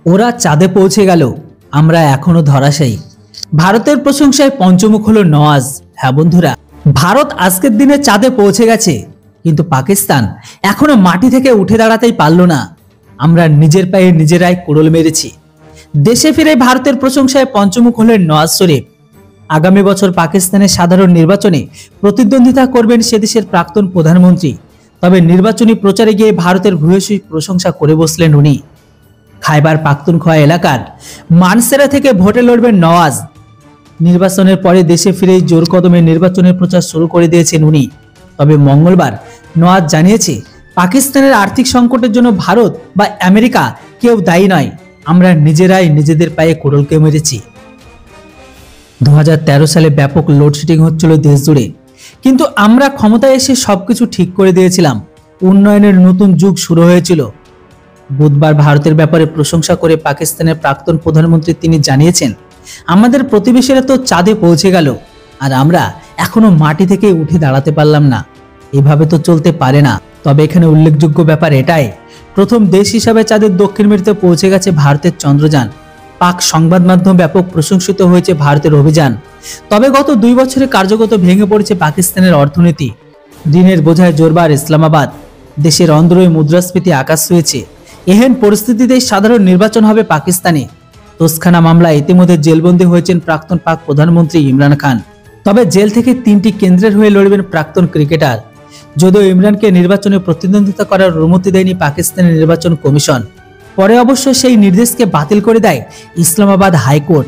ওরা চাঁদে পৌঁছে গেল, আমরা এখনো ধরাশায়ী। ভারতের প্রশংসায় পঞ্চমুখ হলো নওয়াজ। হ্যাঁ বন্ধুরা, ভারত আজকের দিনে চাঁদে পৌঁছে গেছে, কিন্তু পাকিস্তান এখনো মাটি থেকে উঠে দাঁড়াতেই পারল না। আমরা নিজের পায়ে নিজেরাই কুড়ুল মেরেছি। দেশে ফিরে ভারতের প্রশংসায় পঞ্চমুখ হলেন নওয়াজ শরীফ। আগামী বছর পাকিস্তানের সাধারণ নির্বাচনে প্রতিদ্বন্দ্বিতা করবেন সে দেশের প্রাক্তন প্রধানমন্ত্রী। তবে নির্বাচনী প্রচারে গিয়ে ভারতের ভূয়সী প্রশংসা করে বসলেন উনি। খাইবার পাখতুনখোয়া এলাকার মানসেরা থেকে ভোটে লড়বেন নওয়াজ। নির্বাচনের পরে দেশে ফিরেই জোর কদমে নির্বাচনের প্রচার শুরু করে দিয়েছেন উনি। তবে মঙ্গলবার নওয়াজ জানিয়েছে, পাকিস্তানের আর্থিক সংকটের জন্য ভারত বা আমেরিকা কেউ দায়ী নয়, আমরা নিজেরাই নিজেদের পায়ে কুড়ুলকে মেরেছি। 2013 সালে ব্যাপক লোডশেডিং হচ্ছিল দেশ জুড়ে, কিন্তু আমরা ক্ষমতায় এসে সবকিছু ঠিক করে দিয়েছিলাম। উন্নয়নের নতুন যুগ শুরু হয়েছিল। বুধবার ভারতের ব্যাপারে প্রশংসা করে পাকিস্তানের প্রাক্তন প্রধানমন্ত্রী তিনি জানিয়েছেন, আমাদের প্রতিবেশীরা তো চাঁদে পৌঁছে গেল, আর আমরা এখনো মাটি থেকে উঠে দাঁড়াতে পারলাম না। এভাবে তো চলতে পারে না। তবে এখানে উল্লেখযোগ্য ব্যাপার এটাই, প্রথম দেশ হিসাবে চাঁদের দক্ষিণ মেরুতে পৌঁছে গেছে ভারতের চন্দ্রযান। পাক সংবাদ মাধ্যম ব্যাপক প্রশংসিত হয়েছে ভারতের অভিযান। তবে গত 2 বছরে কার্যগত ভেঙে পড়েছে পাকিস্তানের অর্থনীতি। ঋণের বোঝায় জোরবার ইসলামাবাদ, দেশের অন্দরে মুদ্রাস্ফীতি আকাশ ছুঁয়েছে। এহেন পরিস্থিতিতে সাধারণ নির্বাচন হবে পাকিস্তানে। তোসখানা মামলায় ইতিমধ্যে জেলবন্দী হয়েছেন প্রাক্তন পাক প্রধানমন্ত্রী ইমরান খান। তবে জেল থেকে 3টি কেন্দ্রের হয়ে লড়বেন প্রাক্তন ক্রিকেটার। যদিও ইমরানকে নির্বাচনে প্রতিদ্বন্দ্বিতা করার অনুমতি দেয়নি পাকিস্তানের নির্বাচন কমিশন, পরে অবশ্য সেই নির্দেশকে বাতিল করে দেয় ইসলামাবাদ হাইকোর্ট।